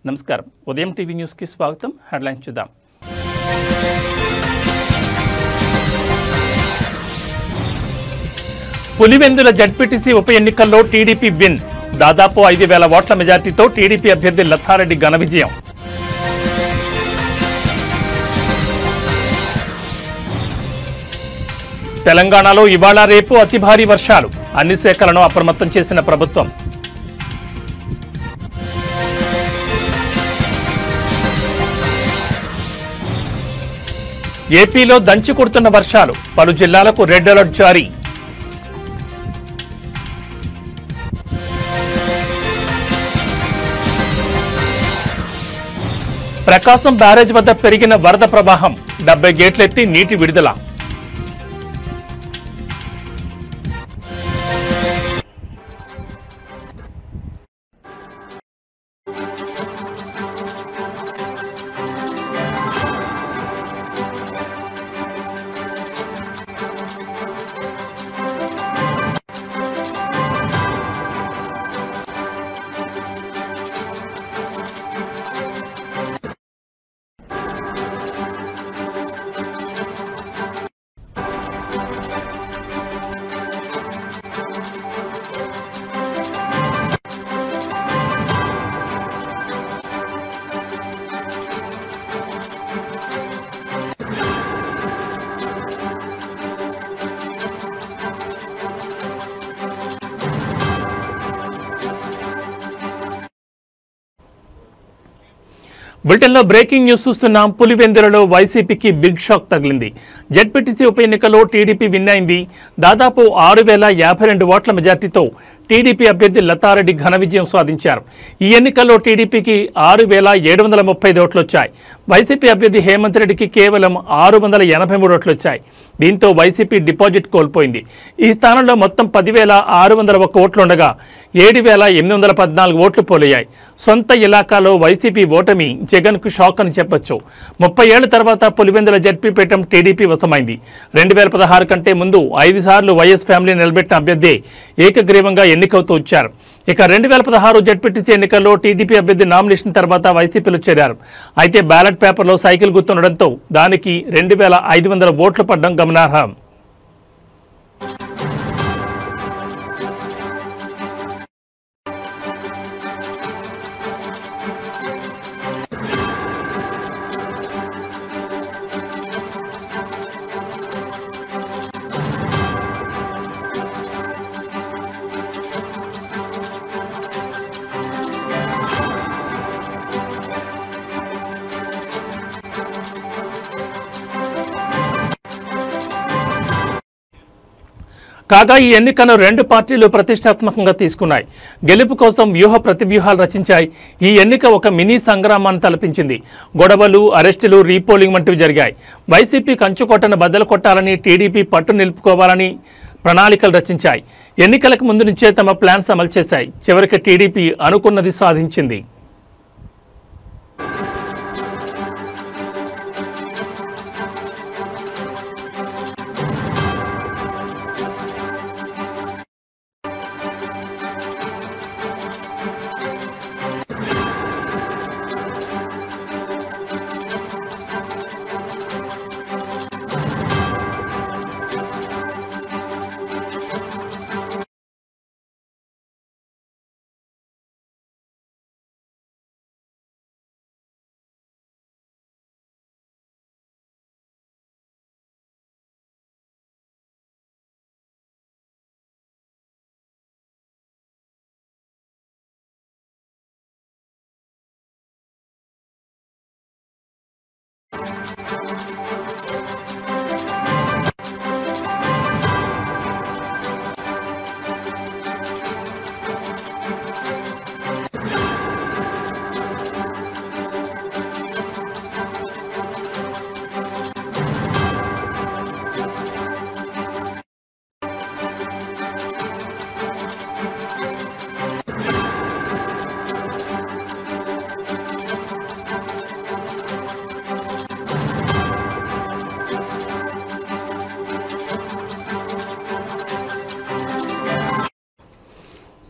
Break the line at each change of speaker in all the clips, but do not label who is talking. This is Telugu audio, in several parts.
నమస్కారం. ఉదయం టీవీ న్యూస్కి స్వాగతం. హెడ్లైన్స్ చూద్దాం. పులివెందుల జడ్పీటీసీ ఉప ఎన్నికల్లో టీడీపీ విన్. దాదాపు 5,000 ఓట్ల మెజార్టీతో టీడీపీ అభ్యర్థి లతారెడ్డి ఘన విజయం. తెలంగాణలో ఇవాళ రేపు అతి భారీ వర్షాలు. అన్ని శాఖలను అప్రమత్తం చేసిన ప్రభుత్వం. ఏపీలో దంచి కొడుతున్న వర్షాలు. పలు జిల్లాలకు రెడ్ అలర్ట్ జారీ. ప్రకాశం బ్యారేజ్ వద్ద పెరిగిన వరద ప్రవాహం. 70 గేట్లెత్తి నీటి విడుదల. బులెటిన్లో బ్రేకింగ్ న్యూస్ చూస్తున్నాం. పులివెందులలో వైసీపీకి బిగ్ షాక్ తగిలింది. జడ్పీటీసీ ఉప ఎన్నికల్లో టీడీపీ విన్ అయింది. దాదాపు 6,052 ఓట్ల మెజార్టీతో టీడీపీ అభ్యర్థి లతారెడ్డి ఘన విజయం సాధించారు. ఈ ఎన్నికల్లో టీడీపీకి 6,735 ఓట్లు వచ్చాయి. వైసీపీ అభ్యర్థి హేమంత్ రెడ్డికి కేవలం 683 ఓట్లు వచ్చాయి. దీంతో వైసీపీ డిపాజిట్ కోల్పోయింది. ఈ స్థానంలో మొత్తం 10,601 ఓట్లు ఉండగా 7,814 ఓట్లు పోలయ్యాయి. సొంత ఇలాకాలో వైసీపీ ఓటమి జగన్కు షాక్ అని చెప్పొచ్చు. 30 ఏళ్ల తర్వాత పులివెందుల జడ్పీపీఠం టీడీపీ వశమైంది. 2016 కంటే ముందు 5 సార్లు వైఎస్ ఫ్యామిలీ నిలబెట్టిన అభ్యర్థి ఏకగ్రీవంగా ఎన్నికవుతూ వచ్చారు. ఇక 2016 జడ్పీటీసీ ఎన్నికల్లో టీడీపీ అభ్యర్థి నామినేషన్ తర్వాత వైసీపీలో చేరారు. అయితే బ్యాలెట్ పేపర్లో సైకిల్ గుర్తుండడంతో దానికి 2,500 ఓట్లు పడడం గమనార్హం. కాగా ఈ ఎన్నికను 2 పార్టీలు ప్రతిష్టాత్మకంగా తీసుకున్నాయి. గెలుపు కోసం వ్యూహ ప్రతివ్యూహాలు రచించాయి. ఈ ఎన్నిక ఒక మినీ సంగ్రామాన్ని తలపించింది. గొడవలు, అరెస్టులు, రీపోలింగ్ వంటివి జరిగాయి. వైసీపీ కంచుకోటను బద్దలు కొట్టాలని, టీడీపీ పట్టు నిలుపుకోవాలని ప్రణాళికలు రచించాయి. ఎన్నికలకు ముందు నుంచే తమ ప్లాన్స్ అమలు చేశాయి. చివరికి టీడీపీ అనుకున్నది సాధించింది.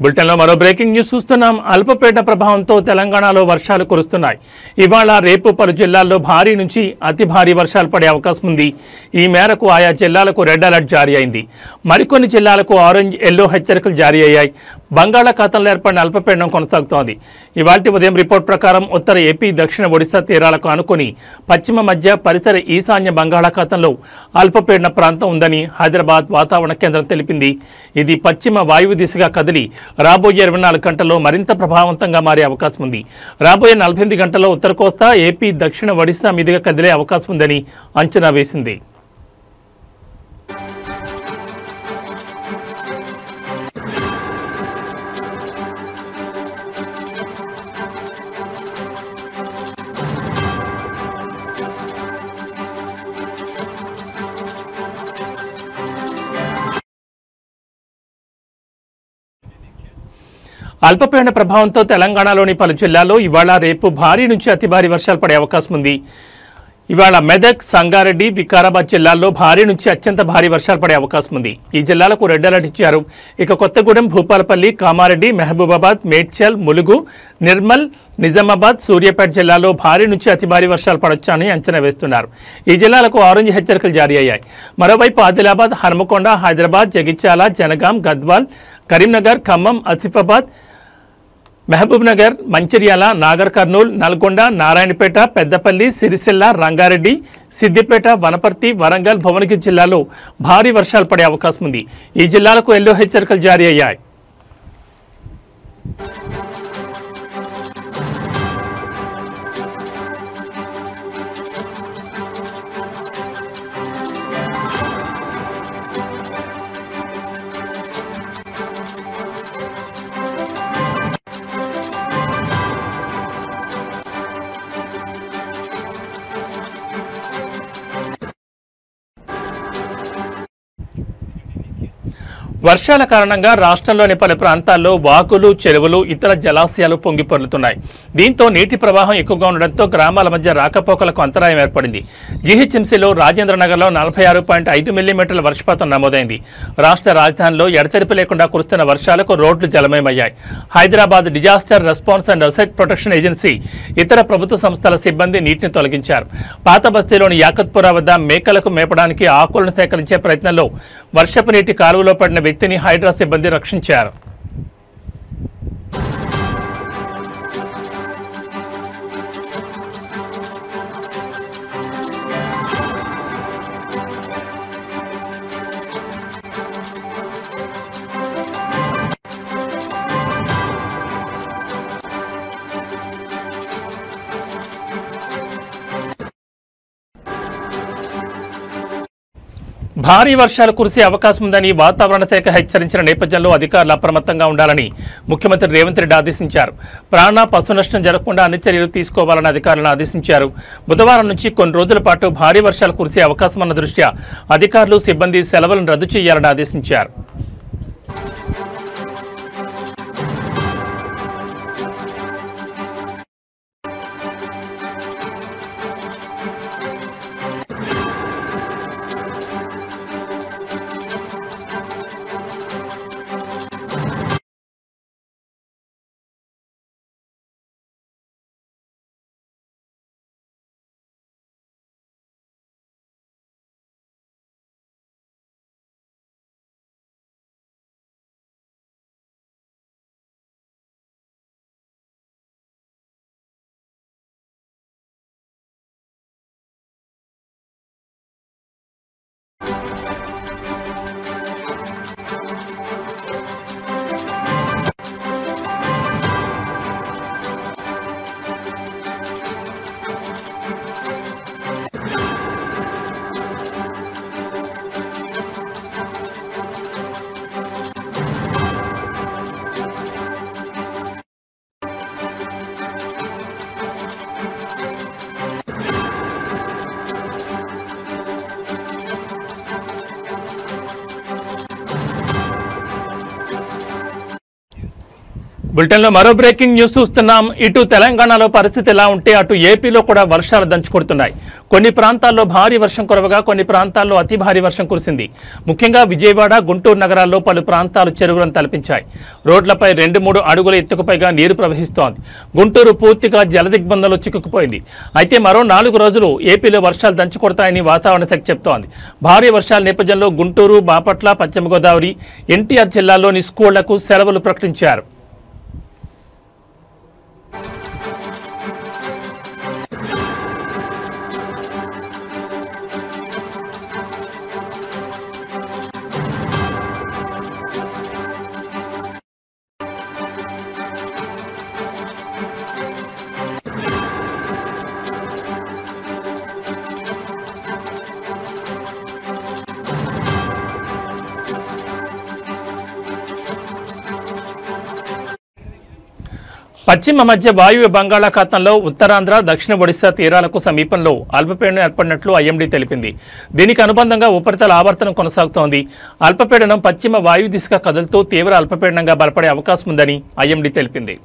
బులెటిన్లో మరో బ్రేకింగ్ న్యూస్ చూస్తున్నాం. అల్పపీడన ప్రభావంతో తెలంగాణలో వర్షాలు కురుస్తున్నాయి. ఇవాళ రేపు పలు జిల్లాల్లో భారీ నుంచి అతి భారీ వర్షాలు పడే అవకాశం ఉంది. ఈ మేరకు ఆయా జిల్లాలకు రెడ్ అలర్ట్ జారీ అయింది. మరికొన్ని జిల్లాలకు ఆరెంజ్, ఎల్లో హెచ్చరికలు జారీ అయ్యాయి. బంగాళాఖాతంలో ఏర్పడిన అల్పపీడనం కొనసాగుతోంది. ఇవాల్టి ఉదయం రిపోర్ట్ ప్రకారం ఉత్తర ఏపీ, దక్షిణ ఒడిశా తీరాలకు ఆనుకొని పశ్చిమ మధ్య పరిసర ఈశాన్య బంగాళాఖాతంలో అల్పపీడన ప్రాంతం ఉందని హైదరాబాద్ వాతావరణ కేంద్రం తెలిపింది. ఇది పశ్చిమ వాయువు దిశగా కదిలి రాబోయే 24 గంటల్లో మరింత ప్రభావవంతంగా మారే అవకాశం ఉంది. రాబోయే 48 గంటల్లో ఉత్తర కోస్తా, ఏపీ, దక్షిణ ఒడిశా మీదుగా కదిలే అవకాశం ఉందని అంచనా వేసింది. అల్పపీడన ప్రభావంతో తెలంగాణలోని పలు జిల్లాల్లో ఇవాళ రేపు భారీ నుంచి అతి భారీ వర్షాలు పడే అవకాశం ఉంది. ఇవాళ మెదక్, సంగారెడ్డి, వికారాబాద్ జిల్లాల్లో భారీ నుంచి అత్యంత భారీ వర్షాలు పడే అవకాశం ఉంది. ఈ జిల్లాలకు రెడ్ అలర్ట్ ఇచ్చారు. ఇక కొత్తగూడెం, భూపాలపల్లి, కామారెడ్డి, మహబూబాబాద్, మేడ్చల్, ములుగు, నిర్మల్, నిజామాబాద్, సూర్యాపేట జిల్లాల్లో భారీ నుంచి అతి భారీ వర్షాలు పడొచ్చని అంచనా వేస్తున్నారు. ఈ జిల్లాలకు ఆరెంజ్ హెచ్చరికలు జారీ అయ్యాయి. మరోవైపు ఆదిలాబాద్, హన్మకొండ, హైదరాబాద్, జగిత్యాల, జనగాం, గద్వాల్, కరీంనగర్, ఖమ్మం, ఆసిఫాబాద్, మహబూబ్ నగర్, మంచిర్యాల, నాగర్ కర్నూల్, నల్గొండ, నారాయణపేట, పెద్దపల్లి, సిరిసిల్ల, రంగారెడ్డి, సిద్దిపేట, వనపర్తి, వరంగల్, భువనగిరి జిల్లాలో భారీ వర్షాలు పడే అవకాశం ఉంది. ఈ జిల్లాలకు ఎల్లో హెచ్చరికలు జారీ అయ్యాయి. వర్షాల కారణంగా రాష్ట్రంలోని పలు ప్రాంతాల్లో వాగులు, చెరువులు, ఇతర జలాశయాలు పొంగిపొర్లుతున్నాయి. దీంతో నీటి ప్రవాహం ఎక్కువగా ఉండడంతో గ్రామాల మధ్య రాకపోకలకు అంతరాయం ఏర్పడింది. జీహెచ్ఎంసీలో రాజేంద్రనగర్లో 46.5 మిల్లీమీటర్ల వర్షపాతం నమోదైంది. రాష్ట్ర రాజధానిలో ఎడతెరిపి లేకుండా కురుస్తున్న వర్షాలకు రోడ్లు జలమయమయ్యాయి. Hyderabad disaster response and asset protection agency, ఇతర ప్రభుత్వ సంస్థల సిబ్బంది నీటిని తొలగించారు. పాత బస్తీలోని యాకత్పురా వద్ద మేకలకు మేపడానికి ఆకులను సేకరించే ప్రయత్నంలో వర్షపు నీటి కాలువలో పడిన వ్యక్తిని హైడ్రా సిబ్బంది రక్షించారు. భారీ వర్షాలు కురిసే అవకాశం ఉందని వాతావరణ శాఖ హెచ్చరించిన నేపథ్యంలో అధికారులు అప్రమత్తంగా ఉండాలని ముఖ్యమంత్రి రేవంత్ రెడ్డి ఆదేశించారు. ప్రాణ, పశు నష్టం జరగకుండా అన్ని చర్యలు తీసుకోవాలని అధికారులను ఆదేశించారు. బుధవారం నుంచి కొన్ని రోజుల పాటు భారీ వర్షాలు కురిసే అవకాశం ఉన్న దృష్ట్యా అధికారులు, సిబ్బంది సెలవులను రద్దు చేయాలని ఆదేశించారు. బులెటిన్లో మరో బ్రేకింగ్ న్యూస్ చూస్తున్నాం. ఇటు తెలంగాణలో పరిస్థితి ఎలా ఉంటే అటు ఏపీలో కూడా వర్షాలు దంచుకొడుతున్నాయి. కొన్ని ప్రాంతాల్లో భారీ వర్షం కురవగా కొన్ని ప్రాంతాల్లో అతి భారీ వర్షం కురిసింది. ముఖ్యంగా విజయవాడ, గుంటూరు నగరాల్లో పలు ప్రాంతాలు చెరువులను తలపించాయి. రోడ్లపై 2-3 అడుగుల ఎత్తుకు పైగా నీరు ప్రవహిస్తోంది. గుంటూరు పూర్తిగా జలదిగ్బంధంలో చిక్కుకుపోయింది. అయితే మరో 4 రోజులు ఏపీలో వర్షాలు దంచుకొడతాయని వాతావరణ శాఖ చెప్తోంది. భారీ వర్షాల నేపథ్యంలో గుంటూరు, బాపట్ల, పశ్చిమ గోదావరి, ఎన్టీఆర్ జిల్లాల్లోని స్కూళ్లకు సెలవులు ప్రకటించారు. పశ్చిమ మధ్య వాయువ్య బంగాళాఖాతంలో ఉత్తరాంధ్ర, దక్షిణ ఒడిశా తీరాలకు సమీపంలో అల్పపీడనం ఏర్పడినట్లు ఐఎండీ తెలిపింది. దీనికి అనుబంధంగా ఉపరితల ఆవర్తనం కొనసాగుతోంది. అల్పపీడనం పశ్చిమ వాయు దిశగా కదులుతూ తీవ్ర అల్పపీడనంగా బలపడే అవకాశం ఉందని ఐఎండీ తెలిపింది.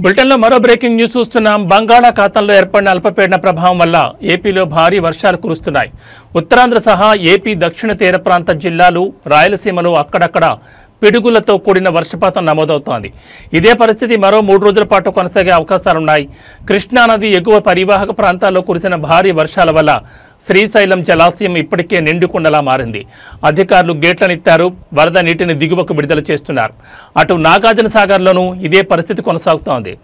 బులెటిన్లో మరో బ్రేకింగ్ న్యూస్ చూస్తున్నాం. బంగాళాఖాతంలో ఏర్పడిన అల్పపీడన ప్రభావం వల్ల ఏపీలో భారీ వర్షాలు కురుస్తున్నాయి. ఉత్తరాంధ్ర సహా ఏపీ దక్షిణ తీర ప్రాంత జిల్లాలు, రాయలసీమలో అక్కడక్కడ పిడుగులతో కూడిన వర్షపాతం నమోదవుతోంది. ఇదే పరిస్థితి మరో 3 రోజుల పాటు కొనసాగే అవకాశాలున్నాయి. కృష్ణానది ఎగువ పరివాహక ప్రాంతాల్లో కురిసిన భారీ వర్షాల వల్ల శ్రీశైలం జలాశయం ఇప్పటికే నిండుకుండలా మారింది. అధికారులు గేట్లనెత్తారు, వరద నీటిని దిగువకు విడుదల చేస్తున్నారు. అటు నాగార్జున సాగర్లోనూ ఇదే పరిస్థితి కొనసాగుతోంది.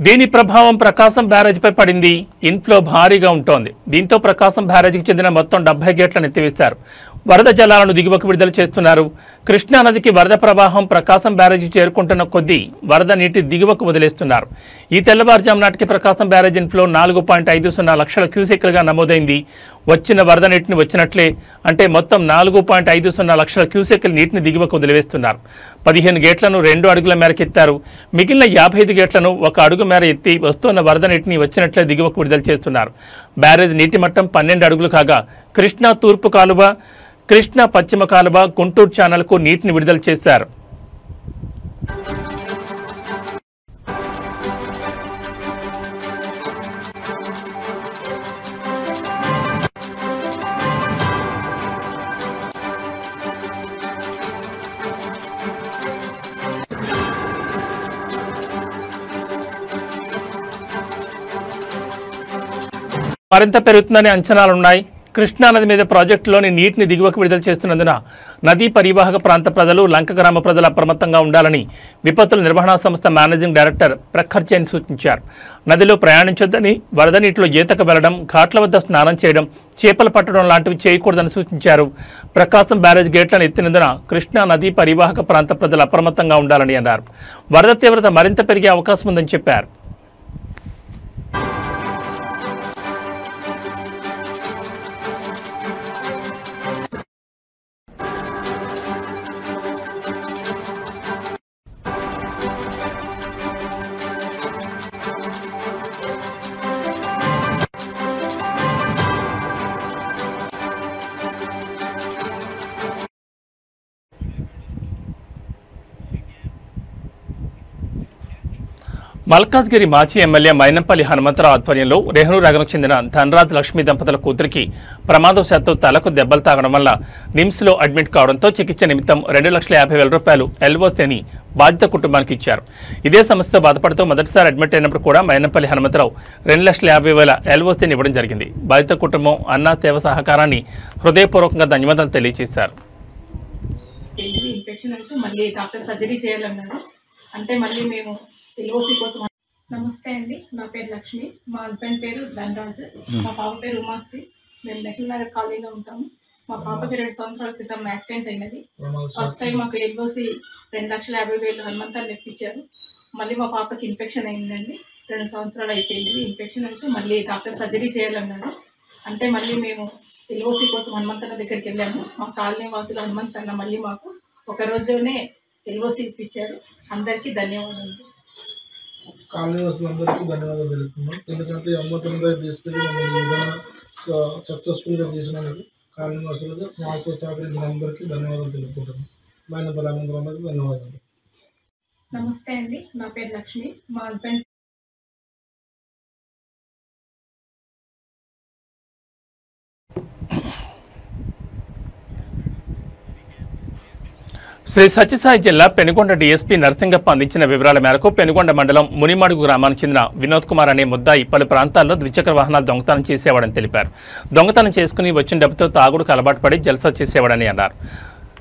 దీని ప్రభావం ప్రకాశం బ్యారేజ్పై పడింది. ఇన్ఫ్లో భారీగా ఉంటోంది. దీంతో ప్రకాశం బ్యారేజ్కి చెందిన మొత్తం 70 గేట్లను ఎత్తివేశారు. వరద జలాలను దిగువకు విడుదల చేస్తున్నారు. కృష్ణానదికి వరద ప్రవాహం ప్రకాశం బ్యారేజీ చేరుకుంటున్న కొద్దీ వరద నీటి దిగువకు వదిలేస్తున్నారు. ఈ తెల్లవారుజాము నాటికి ప్రకాశం బ్యారేజ్ ఇన్ఫ్లో 4.50 లక్షల క్యూసెక్లుగా నమోదైంది. వచ్చిన వరద నీటిని వచ్చినట్లే, అంటే మొత్తం 4.50 లక్షల క్యూసెక్ల నీటిని దిగువకు వదిలివేస్తున్నారు. 15 గేట్లను 2 అడుగుల మేరకు ఎత్తారు. మిగిలిన 55 గేట్లను 1 అడుగు మేర ఎత్తి వస్తున్న వరద నీటిని వచ్చినట్లే దిగువకు విడుదల చేస్తున్నారు. బ్యారేజ్ నీటి మట్టం 12 అడుగులు కాగా కృష్ణా తూర్పు కాలువ, కృష్ణా పశ్చిమ కాలువ, గుంటూరు ఛానల్కు నీటిని విడుదల చేశారు. మరింత పెరుగుతుందని అంచనాలున్నాయి. కృష్ణానది మీద ప్రాజెక్టులోని నీటిని దిగువకు విడుదల చేస్తున్నందున నదీ పరివాహక ప్రాంత ప్రజలు, లంక గ్రామ ప్రజలు అప్రమత్తంగా ఉండాలని విపత్తుల నిర్వహణా సంస్థ మేనేజింగ్ డైరెక్టర్ ప్రఖర్ జైన్ సూచించారు. నదిలో ప్రయాణించొద్దని, వరద నీటిలో ఈతకు వెళ్లడం, ఘాట్ల వద్ద స్నానం చేయడం, చేపలు పట్టడం లాంటివి చేయకూడదని సూచించారు. ప్రకాశం బ్యారేజ్ గేట్లను ఎత్తినందున కృష్ణా నదీ పరివాహక ప్రాంత ప్రజలు అప్రమత్తంగా ఉండాలని అన్నారు. వరద తీవ్రత మరింత పెరిగే అవకాశం ఉందని చెప్పారు. మల్కాజ్గిరి మాజీ ఎమ్మెల్యే మైనంపల్లి హనుమంతరావు ఆధ్వర్యంలో రెహ్నూ నగర్కు చెందిన ధనరాజ్ లక్ష్మీ దంపతుల కూతురికి ప్రమాదవశాత్తు తలకు దెబ్బలు తాగడం వల్ల నిమ్స్లో అడ్మిట్ కావడంతో చికిత్స నిమిత్తం 2,50,000 రూపాయలు ఎల్ఓసిని బాధిత కుటుంబానికి ఇచ్చారు. ఇదే సమస్యతో బాధపడుతూ మొదటిసారి అడ్మిట్ అయినప్పుడు కూడా మైనంపల్లి హనుమంతరావు 2,50,000 ఎల్ఓసిని ఇవ్వడం జరిగింది. బాధిత కుటుంబం అన్నా సేవ సహకారాన్ని హృదయపూర్వకంగా ధన్యవాదాలు తెలియజేశారు.
నమస్తే అండి, నా పేరు లక్ష్మి, మా హస్బెండ్ పేరు ధనరాజ్, మా పాప పేరు ఉమాశ్రీ. మేము నెహ్రూ నగర్ కాలనీలో ఉంటాము. మా పాపకి 2 సంవత్సరాల క్రితం యాక్సిడెంట్ అయినది. ఫస్ట్ టైం మాకు ఎల్ఓసి 2,50,000 హనుమంతాలు ఇప్పించారు. మళ్ళీ మా పాపకి ఇన్ఫెక్షన్ అయిందండి. 2 సంవత్సరాలు అయిపోయింది. ఇన్ఫెక్షన్ అయితే మళ్ళీ డాక్టర్ సర్జరీ చేయాలన్నారు. అంటే మళ్ళీ మేము ఎల్ఓసి కోసం హనుమంతన్న దగ్గరికి వెళ్ళాము. మా కాలనీ వాసులు హనుమంతన్న మళ్ళీ మాకు ఒక రోజులోనే ఎల్ఓసి ఇప్పించారు. అందరికీ ధన్యవాదాలు.
కాలనీ వాసులందరికీ ధన్యవాదాలు తెలుపుతున్నాం. ఎందుకంటే అమ్మతన దగ్గర తీసుకెళ్ళి మమ్మల్ని విధానం సక్సెస్ఫుల్గా చేసినందుకు కాలనీ వాసులకు మాతో సహకరించిన అందరికీ ధన్యవాదాలు తెలుపుకుంటున్నాం. మైనంపల్లి హనుమంతరావుకి ధన్యవాదాలు.
నమస్తే అండి, నా పేరు లక్ష్మి, మా హస్బెండ్
శ్రీ సత్యసాయి జిల్లా పెనుగొండ డీఎస్పీ నరసింగప్ప అందించిన వివరాల మేరకు పెనుగొండ మండలం మునిమడుగు గ్రామానికి చెందిన వినోద్ కుమార్ అనే ముద్దాయి పలు ప్రాంతాల్లో ద్విచక్ర వాహనాలు దొంగతనం చేసేవాడని తెలిపారు. దొంగతనం చేసుకుని వచ్చిన డబ్బుతో తాగుడుకు అలవాటు పడి జల్సా చేసేవాడని అన్నారు.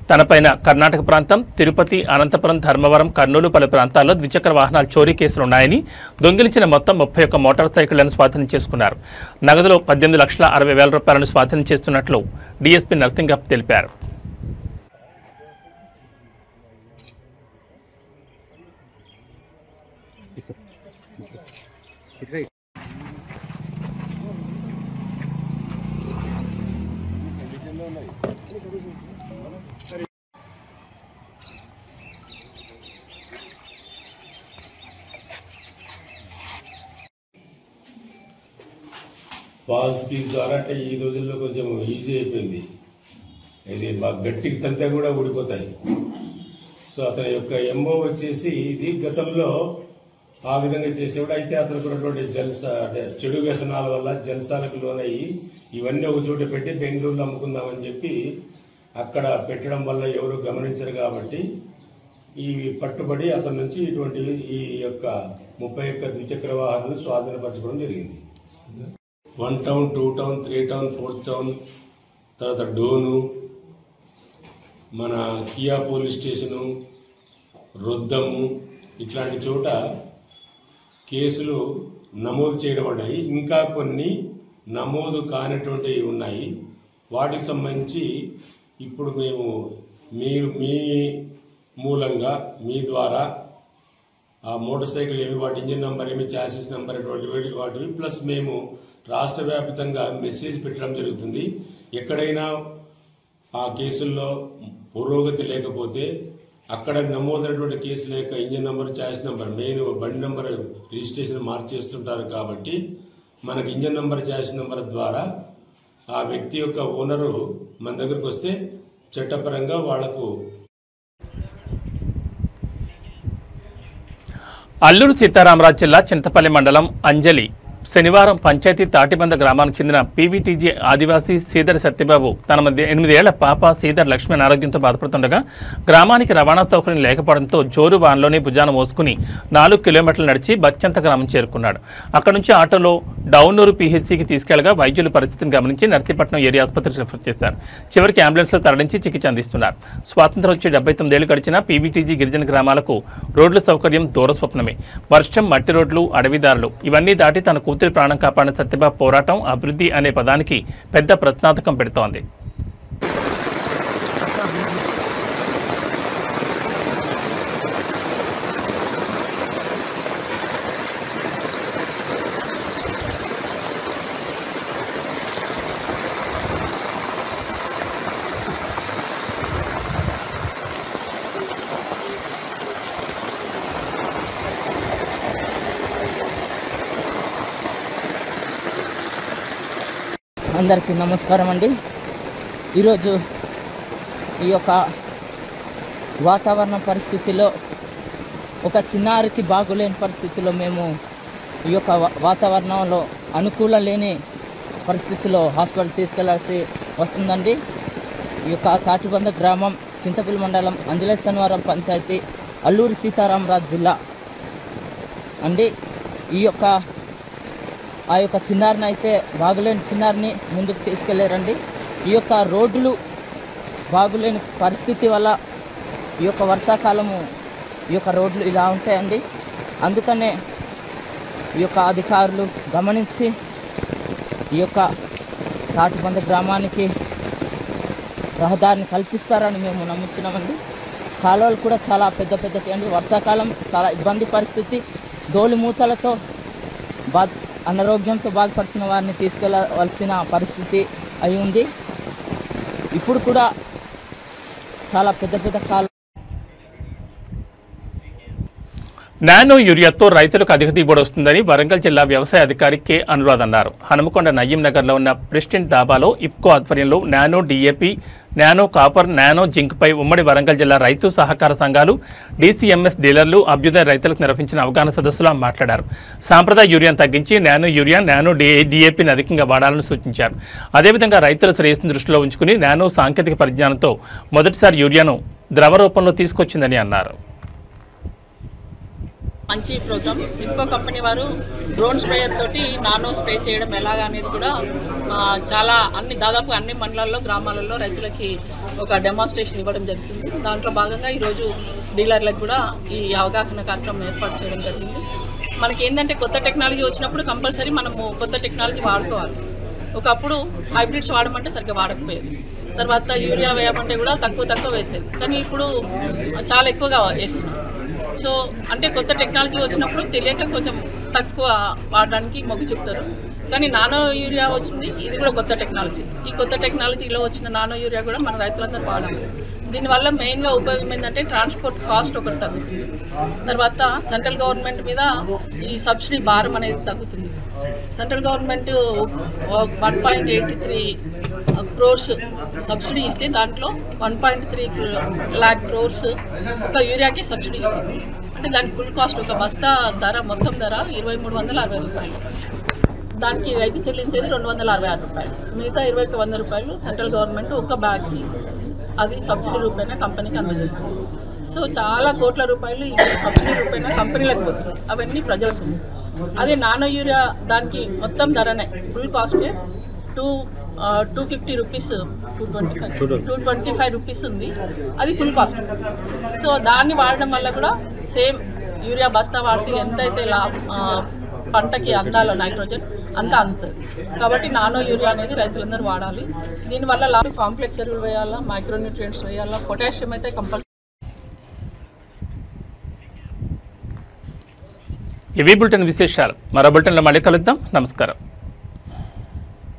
తనపైన కర్ణాటక ప్రాంతం, తిరుపతి, అనంతపురం, ధర్మవరం, కర్నూలు పలు ప్రాంతాల్లో ద్విచక్ర వాహనాలు చోరీ కేసులున్నాయని, దొంగిలించిన మొత్తం 31 మోటార్ సైకిళ్లను స్వాధీనం చేసుకున్నారు. నగదులో 18,60,000 రూపాయలను స్వాధీనం చేస్తున్నట్లు డీఎస్పీ నరసింగప్ప తెలిపారు.
ఫాల్స్ కీస్ ద్వారా అంటే ఈ రోజుల్లో కొంచెం ఈజీ అయిపోయింది. ఇది బాగా గట్టికి తంతే కూడా ఊడిపోతాయి. సో అతని యొక్క ఎంఓ వచ్చేసి ఇది గతంలో ఆ విధంగా చేసేవాడు. అయితే అతనికి ఉన్నటువంటి జల్సా అంటే చెడు వ్యసనాల వల్ల జల్సాలకు లోనయ్యి ఇవన్నీ ఒక చోట పెట్టి బెంగళూరులో అమ్ముకుందామని చెప్పి అక్కడ పెట్టడం వల్ల ఎవరు గమనించరు కాబట్టి ఈ పట్టుబడి అతని నుంచి ఇటువంటి ఈ యొక్క 31 ద్విచక్ర వాహనాలను స్వాధీనపరచుకోవడం జరిగింది. 1 టౌన్, 2 టౌన్, 3 టౌన్, 4 టౌన్, తర్వాత డోను, మన కియా పోలీస్ స్టేషను, రొద్దము ఇట్లాంటి చోట కేసులు నమోదు చేయడం ఉన్నాయి. ఇంకా కొన్ని నమోదు కానటువంటివి ఉన్నాయి. వాటికి సంబంధించి ఇప్పుడు మేము మీ మూలంగా మీ ద్వారా ఆ మోటార్ సైకిల్ ఏమి, వాటి ఇంజిన్ నంబర్ ఏమి, చాసిస్ నంబర్ వాటివి ప్లస్ మేము రాష్ట్ర వ్యాప్తంగా మెసేజ్ పెట్టడం జరుగుతుంది. ఎక్కడైనా ఆ కేసుల్లో పురోగతి లేకపోతే అక్కడ నమోదైనటువంటి కేసుల యొక్క engine number, choice number, main బండి నంబర్ రిజిస్ట్రేషన్ మార్చేస్తుంటారు కాబట్టి మనకు ఇంజిన్ నంబర్, చాయిస్ నంబర్ ద్వారా ఆ వ్యక్తి యొక్క ఓనరు మన దగ్గరకు వస్తే చట్టపరంగా వాళ్లకు.
అల్లూరు సీతారామరాజు జిల్లా చింతపల్లి మండలం అంజలి శనివారం పంచాయతీ తాటిబంద గ్రామానికి చెందిన పీవీటీజీ ఆదివాసీ సీదర్ సత్యబాబు తన 8 ఏళ్ల పాప సీదర్ లక్ష్మి అనారోగ్యంతో బాధపడుతుండగా గ్రామానికి రవాణా సౌకర్యం లేకపోవడంతో జోరు వాన్లోనే భుజాన మోసుకుని 4 కిలోమీటర్లు నడిచి బచ్చంత గ్రామం చేరుకున్నాడు. అక్కడి నుంచి ఆటోలో డౌనూరు పీహెచ్సీకి తీసుకెళ్లగా వైద్యుల పరిస్థితిని గమనించి నర్సీపట్నం ఏరియా ఆసుపత్రికి రిఫర్ చేశారు. చివరికి అంబులెన్స్లో తరలించి చికిత్స అందిస్తున్నారు. స్వాతంత్రం వచ్చి 79 ఏళ్లు గడిచిన పీవీటీజీ గిరిజన గ్రామాలకు రోడ్ల సౌకర్యం దూరస్వప్నమే. వర్షం, మట్టి రోడ్లు, అడవిదారులు ఇవన్నీ దాటి తన కూతురి ప్రాణం కాపాడిన సత్యబాబు పోరాటం అభివృద్ధి అనే పదానికి పెద్ద ప్రశ్నార్థకం పెడుతోంది.
అందరికీ నమస్కారం అండి. ఈరోజు ఈ యొక్క వాతావరణ పరిస్థితిలో ఒక చిన్నారికి బాగులేని పరిస్థితిలో మేము ఈ యొక్క వాతావరణంలో అనుకూలం లేని పరిస్థితిలో హాస్పిటల్ తీసుకెళ్లాల్సి వస్తుందండి. ఈ యొక్క తాటిబంద గ్రామం, చింతపల్లి మండలం, అంజలేశ్వరం పంచాయతీ, అల్లూరి సీతారామరాజు జిల్లా అండి. ఆ యొక్క చిన్నారిని అయితే బాగులేని చిన్నారిని ముందుకు తీసుకెళ్లారండి. ఈ యొక్క రోడ్లు బాగులేని పరిస్థితి వల్ల ఈ యొక్క వర్షాకాలము ఈ యొక్క రోడ్లు ఇలా ఉంటాయండి. అందుకనే ఈ యొక్క అధికారులు గమనించి ఈ యొక్క తాటిబంద గ్రామానికి రహదారిని కల్పిస్తారని మేము నమ్ముతున్నామండి. కాలువలు కూడా చాలా పెద్ద అండి. వర్షాకాలం చాలా ఇబ్బంది పరిస్థితి, దోలి మూతలతో అనారోగ్యంతో బాధపడుతున్న వారిని తీసుకెళ్ళవలసిన పరిస్థితి అయి ఉంది. ఇప్పుడు కూడా చాలా పెద్ద కాలువ.
నానో యూరియాతో రైతులకు అధిక దిగుబడి వస్తుందని వరంగల్ జిల్లా వ్యవసాయ అధికారి కె అనురాధ్ అన్నారు. హనుమకొండ నయీం నగర్లో ఉన్న ప్రెసిడెంట్ డాబాలో ఇఫ్కో ఆధ్వర్యంలో nano DAP, nano copper, nano జింక్పై ఉమ్మడి వరంగల్ జిల్లా రైతు సహకార సంఘాలు, డీసీఎంఎస్ డీలర్లు, అభ్యుదయ రైతులకు నిర్వహించిన అవగాహన సదస్సులో మాట్లాడారు. సాంప్రదాయ యూరియాను తగ్గించి నానో యూరియా, నానో డిఏపిని అధికంగా వాడాలని సూచించారు. అదేవిధంగా రైతుల శ్రేయస్సును దృష్టిలో ఉంచుకుని నానో సాంకేతిక పరిజ్ఞానంతో మొదటిసారి యూరియాను ద్రవ రూపంలో తీసుకొచ్చిందని అన్నారు.
మంచి ప్రోగ్రామ్. ఇఫ్కో కంపెనీ వారు డ్రోన్ స్ప్రేయర్ తోటి నానో స్ప్రే చేయడం ఎలాగా అనేది కూడా చాలా దాదాపు అన్ని మండలాల్లో, గ్రామాలలో రైతులకి ఒక డెమాన్స్ట్రేషన్ ఇవ్వడం జరుగుతుంది. దాంట్లో భాగంగా ఈరోజు డీలర్లకు కూడా ఈ అవగాహన కార్యక్రమం ఏర్పాటు చేయడం జరిగింది. మనకి ఏంటంటే కొత్త టెక్నాలజీ వచ్చినప్పుడు కంపల్సరీ మనము కొత్త టెక్నాలజీ వాడుకోవాలి. ఒకప్పుడు హైబ్రిడ్స్ వాడమంటే సరిగ్గా వాడకపోయేది. తర్వాత యూరియా వేయమంటే కూడా తక్కువ వేసేది. కానీ ఇప్పుడు చాలా ఎక్కువగా వేస్తున్నారు. సో అంటే కొత్త టెక్నాలజీ వచ్చినప్పుడు తెలియక కొంచెం తక్కువ వాడడానికి మొగ్గు చూపుతారు. కానీ నానో యూరియా వచ్చింది, ఇది కూడా కొత్త టెక్నాలజీ. ఈ కొత్త టెక్నాలజీలో వచ్చిన నానో యూరియా కూడా మన రైతులందరూ వాడాలి. దీనివల్ల మెయిన్గా ఉపయోగం ఏంటంటే ట్రాన్స్పోర్ట్ కాస్ట్ ఒకటి తగ్గుతుంది. తర్వాత సెంట్రల్ గవర్నమెంట్ మీద ఈ సబ్సిడీ భారం అనేది తగ్గుతుంది. సెంట్రల్ గవర్నమెంట్ 1.83 crores సబ్సిడీ ఇస్తే దాంట్లో 1.3 lakh crores ఒక యూరియాకి సబ్సిడీ ఇస్తుంది. అంటే దానికి ఫుల్ కాస్ట్ ఒక బస్తా ధర మొత్తం ధర 2360 రూపాయలు. దానికి రైతు చెల్లించేది 266 రూపాయలు. మిగతా 2100 రూపాయలు సెంట్రల్ గవర్నమెంట్ ఒక బ్యాగ్కి అది సబ్సిడీ రూపేణ కంపెనీకి అందజేస్తుంది. సో చాలా కోట్ల రూపాయలు ఈ సబ్సిడీ రూపేణ కంపెనీలకు పోతున్నాయి. అవన్నీ ప్రజల సొమ్ము. అదే నానో యూరియా దానికి మొత్తం ధరనే ఫుల్ కాస్టే 250 రూపీస్, 225 రూపీస్ ఉంది. అది ఫుల్ కాస్ట్. సో దాన్ని వాడడం వల్ల కూడా సేమ్ యూరియా బస్తా వాడితే ఎంతైతే పంటకి అందాలో నైట్రోజన్ అంతా అందుతుంది. కాబట్టి నానో యూరియా అనేది రైతులందరూ వాడాలి. దీనివల్ల కాంప్లెక్స్ ఎరువులు వేయాలా, మైక్రోన్యూట్రియంట్స్ వేయాలా, పొటాషియం అయితే కంపల్సరీ.
ఇవి బులెటిన్ విశేషాలు. మరో బులెటిన్లో మళ్ళీ కలుద్దాం. నమస్కారం.